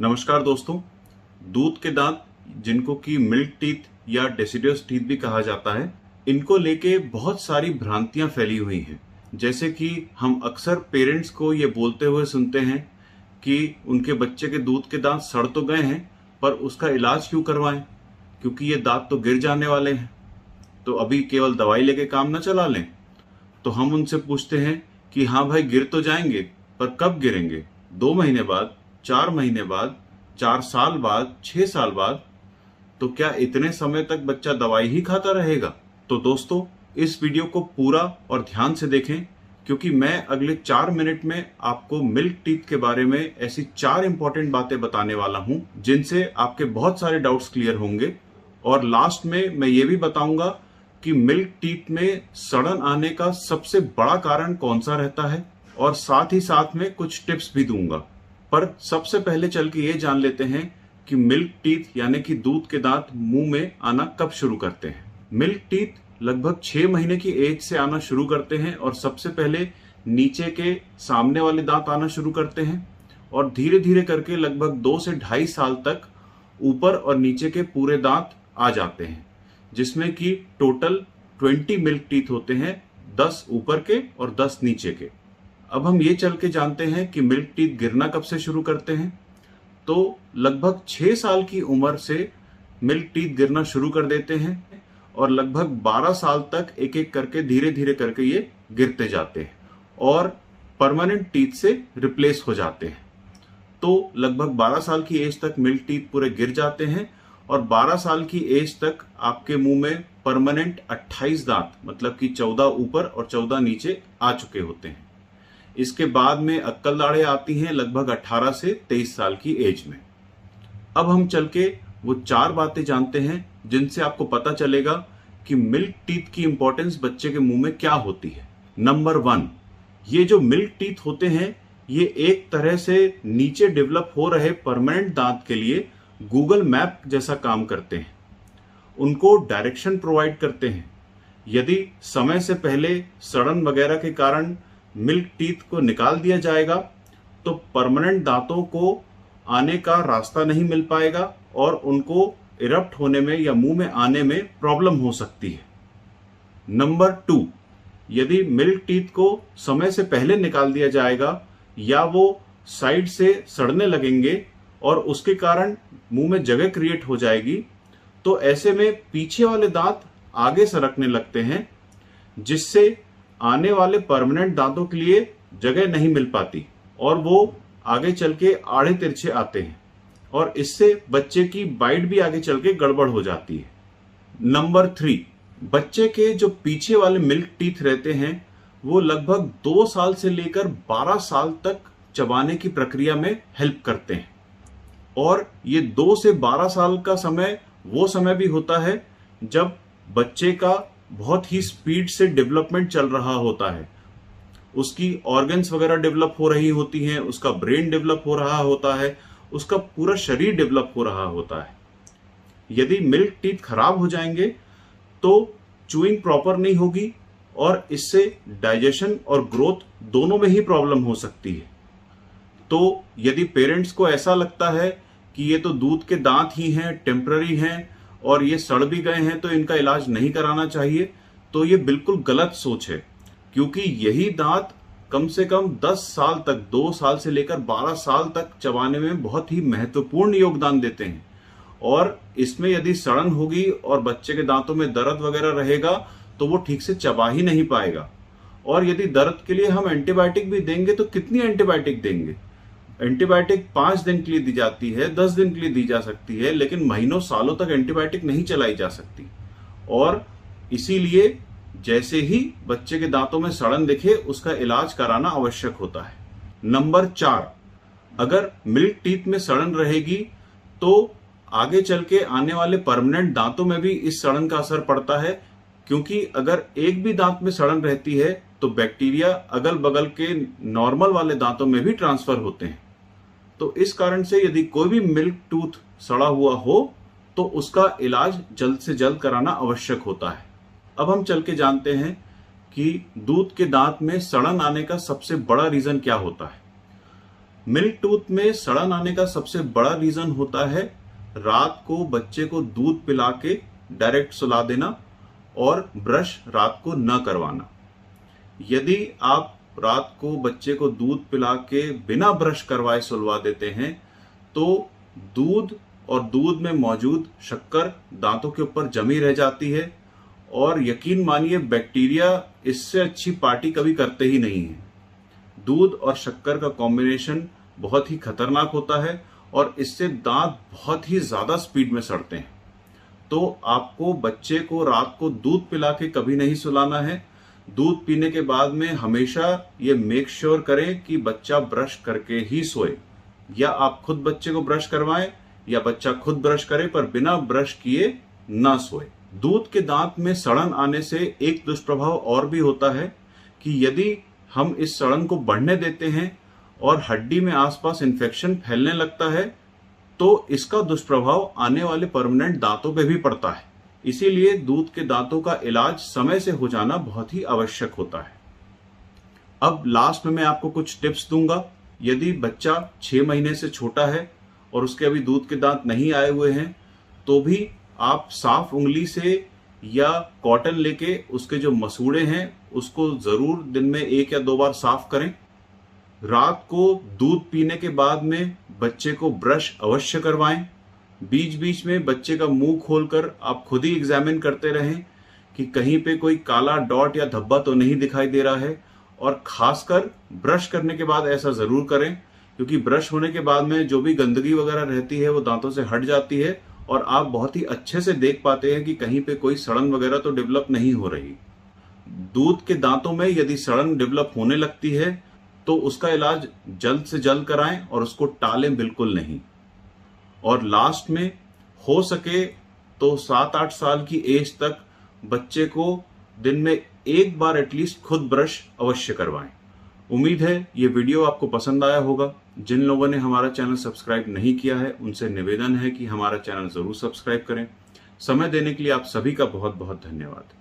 नमस्कार दोस्तों। दूध के दांत, जिनको कि मिल्क टीथ या डेसिडुअस टीथ भी कहा जाता है, इनको लेके बहुत सारी भ्रांतियां फैली हुई हैं। जैसे कि हम अक्सर पेरेंट्स को ये बोलते हुए सुनते हैं कि उनके बच्चे के दूध के दांत सड़ तो गए हैं, पर उसका इलाज क्यों करवाएं, क्योंकि ये दांत तो गिर जाने वाले हैं, तो अभी केवल दवाई लेके काम न चला लें। तो हम उनसे पूछते हैं कि हाँ भाई, गिर तो जाएंगे, पर कब गिरेंगे? 2 महीने बाद, 4 महीने बाद, 4 साल बाद, 6 साल बाद? तो क्या इतने समय तक बच्चा दवाई ही खाता रहेगा? तो दोस्तों, इस वीडियो को पूरा और ध्यान से देखें, क्योंकि मैं अगले 4 मिनट में आपको मिल्क टीथ के बारे में ऐसी 4 इंपॉर्टेंट बातें बताने वाला हूं, जिनसे आपके बहुत सारे डाउट्स क्लियर होंगे। और लास्ट में मैं ये भी बताऊंगा कि मिल्क टीथ में सड़न आने का सबसे बड़ा कारण कौन सा रहता है, और साथ ही साथ में कुछ टिप्स भी दूंगा। पर सबसे पहले चल के ये जान लेते हैं कि मिल्क टीथ यानी कि दूध के दांत मुंह में आना कब शुरू करते हैं। मिल्क टीथ लगभग 6 महीने की एज से आना शुरू करते हैं, और सबसे पहले नीचे के सामने वाले दांत आना शुरू करते हैं, और धीरे धीरे करके लगभग 2 से 2.5 साल तक ऊपर और नीचे के पूरे दांत आ जाते हैं, जिसमें कि टोटल 20 मिल्क टीथ होते हैं, 10 ऊपर के और 10 नीचे के। अब हम ये चल के जानते हैं कि मिल्क टीथ गिरना कब से शुरू करते हैं। तो लगभग 6 साल की उम्र से मिल्क टीथ गिरना शुरू कर देते हैं, और लगभग 12 साल तक एक एक करके धीरे धीरे करके ये गिरते जाते हैं और परमानेंट टीथ से रिप्लेस हो जाते हैं। तो लगभग 12 साल की एज तक मिल्क टीथ पूरे गिर जाते हैं, और 12 साल की एज तक आपके मुंह में परमानेंट 28 दांत, मतलब कि 14 ऊपर और 14 नीचे आ चुके होते हैं। इसके बाद में अक्कल दाढ़ें आती हैं लगभग 18 से 23 साल की एज में। अब हम चल के वो 4 बातें जानते हैं जिनसे आपको पता चलेगा कि मिल्क टीथ की इंपॉर्टेंस बच्चे के मुंह में क्या होती है। नंबर 1, ये जो मिल्क टीथ होते हैं, ये एक तरह से नीचे डेवलप हो रहे परमानेंट दांत के लिए गूगल मैप जैसा काम करते हैं। उनको डायरेक्शन प्रोवाइड करते हैं। यदि समय से पहले सड़न वगैरह के कारण मिल्क टीथ को निकाल दिया जाएगा, तो परमानेंट दांतों को आने का रास्ता नहीं मिल पाएगा, और उनको इरप्ट होने में या मुंह में आने में प्रॉब्लम हो सकती है। नंबर 2, यदि मिल्क टीथ को समय से पहले निकाल दिया जाएगा, या वो साइड से सड़ने लगेंगे और उसके कारण मुंह में जगह क्रिएट हो जाएगी, तो ऐसे में पीछे वाले दांत आगे सरकने लगते हैं, जिससे आने वाले परमानेंट दांतों के लिए जगह नहीं मिल पाती, और वो आगे चल के आड़े तिरछे आते हैं, और इससे बच्चे की बाइट भी आगे चल के गड़बड़ हो जाती है। नंबर 3, बच्चे के जो पीछे वाले मिल्क टीथ रहते हैं, वो लगभग 2 साल से लेकर 12 साल तक चबाने की प्रक्रिया में हेल्प करते हैं। और ये 2 से 12 साल का समय वो समय भी होता है जब बच्चे का बहुत ही स्पीड से डेवलपमेंट चल रहा होता है। उसकी ऑर्गन्स वगैरह डेवलप हो रही होती हैं, उसका ब्रेन डेवलप हो रहा होता है, उसका पूरा शरीर डेवलप हो रहा होता है। यदि मिल्क टीथ खराब हो जाएंगे तो चूइंग प्रॉपर नहीं होगी, और इससे डाइजेशन और ग्रोथ दोनों में ही प्रॉब्लम हो सकती है। तो यदि पेरेंट्स को ऐसा लगता है कि ये तो दूध के दांत ही हैं, टेम्पररी हैं, और ये सड़ भी गए हैं, तो इनका इलाज नहीं कराना चाहिए, तो ये बिल्कुल गलत सोच है। क्योंकि यही दांत कम से कम 10 साल तक, 2 साल से लेकर 12 साल तक चबाने में बहुत ही महत्वपूर्ण योगदान देते हैं। और इसमें यदि सड़न होगी और बच्चे के दांतों में दर्द वगैरह रहेगा, तो वो ठीक से चबा ही नहीं पाएगा। और यदि दर्द के लिए हम एंटीबायोटिक भी देंगे, तो कितनी एंटीबायोटिक देंगे? एंटीबायोटिक 5 दिन के लिए दी जाती है, 10 दिन के लिए दी जा सकती है, लेकिन महीनों सालों तक एंटीबायोटिक नहीं चलाई जा सकती। और इसीलिए जैसे ही बच्चे के दांतों में सड़न दिखे, उसका इलाज कराना आवश्यक होता है। नंबर 4, अगर मिल्क टीथ में सड़न रहेगी, तो आगे चल के आने वाले परमानेंट दांतों में भी इस सड़न का असर पड़ता है। क्योंकि अगर एक भी दांत में सड़न रहती है, तो बैक्टीरिया अगल बगल के नॉर्मल वाले दांतों में भी ट्रांसफर होते हैं। तो इस कारण से यदि कोई भी मिल्क टूथ सड़ा हुआ हो, तो उसका इलाज जल्द से जल्द कराना आवश्यक होता है। अब हम चल के जानते हैं कि दूध के दांत में सड़न आने का सबसे बड़ा रीजन क्या होता है। मिल्क टूथ में सड़न आने का सबसे बड़ा रीजन होता है रात को बच्चे को दूध पिला के डायरेक्ट सुला देना और ब्रश रात को न करवाना। यदि आप रात को बच्चे को दूध पिला के बिना ब्रश करवाए सुलवा देते हैं तो दूध और दूध में मौजूद शक्कर दांतों के ऊपर जमी रह जाती है और यकीन मानिए बैक्टीरिया इससे अच्छी पार्टी कभी करते ही नहीं है। दूध और शक्कर का कॉम्बिनेशन बहुत ही खतरनाक होता है और इससे दांत बहुत ही ज्यादा स्पीड में सड़ते हैं। तो आपको बच्चे को रात को दूध पिला के कभी नहीं सुलाना है। दूध पीने के बाद में हमेशा ये मेक श्योर करें कि बच्चा ब्रश करके ही सोए, या आप खुद बच्चे को ब्रश करवाएं या बच्चा खुद ब्रश करे पर बिना ब्रश किए ना सोए। दूध के दांत में सड़न आने से एक दुष्प्रभाव और भी होता है कि यदि हम इस सड़न को बढ़ने देते हैं और हड्डी में आसपास इन्फेक्शन फैलने लगता है तो इसका दुष्प्रभाव आने वाले परमानेंट दांतों पे भी पड़ता है। इसीलिए दूध के दांतों का इलाज समय से हो जाना बहुत ही आवश्यक होता है। अब लास्ट में मैं आपको कुछ टिप्स दूंगा। यदि बच्चा 6 महीने से छोटा है और उसके अभी दूध के दांत नहीं आए हुए हैं तो भी आप साफ उंगली से या कॉटन लेके उसके जो मसूड़े हैं उसको जरूर दिन में 1 या 2 बार साफ करें। रात को दूध पीने के बाद में बच्चे को ब्रश अवश्य करवाएं। बीच बीच में बच्चे का मुंह खोलकर आप खुद ही एग्जामिन करते रहें कि कहीं पे कोई काला डॉट या धब्बा तो नहीं दिखाई दे रहा है, और खासकर ब्रश करने के बाद ऐसा जरूर करें क्योंकि ब्रश होने के बाद में जो भी गंदगी वगैरह रहती है वो दांतों से हट जाती है और आप बहुत ही अच्छे से देख पाते हैं कि कहीं पे कोई सड़न वगैरह तो डेवलप नहीं हो रही। दूध के दांतों में यदि सड़न डेवलप होने लगती है तो उसका इलाज जल्द से जल्द कराएं और उसको टालें बिल्कुल नहीं। और लास्ट में हो सके तो 7-8 साल की एज तक बच्चे को दिन में 1 बार एटलीस्ट खुद ब्रश अवश्य करवाएं। उम्मीद है ये वीडियो आपको पसंद आया होगा। जिन लोगों ने हमारा चैनल सब्सक्राइब नहीं किया है उनसे निवेदन है कि हमारा चैनल जरूर सब्सक्राइब करें। समय देने के लिए आप सभी का बहुत बहुत धन्यवाद।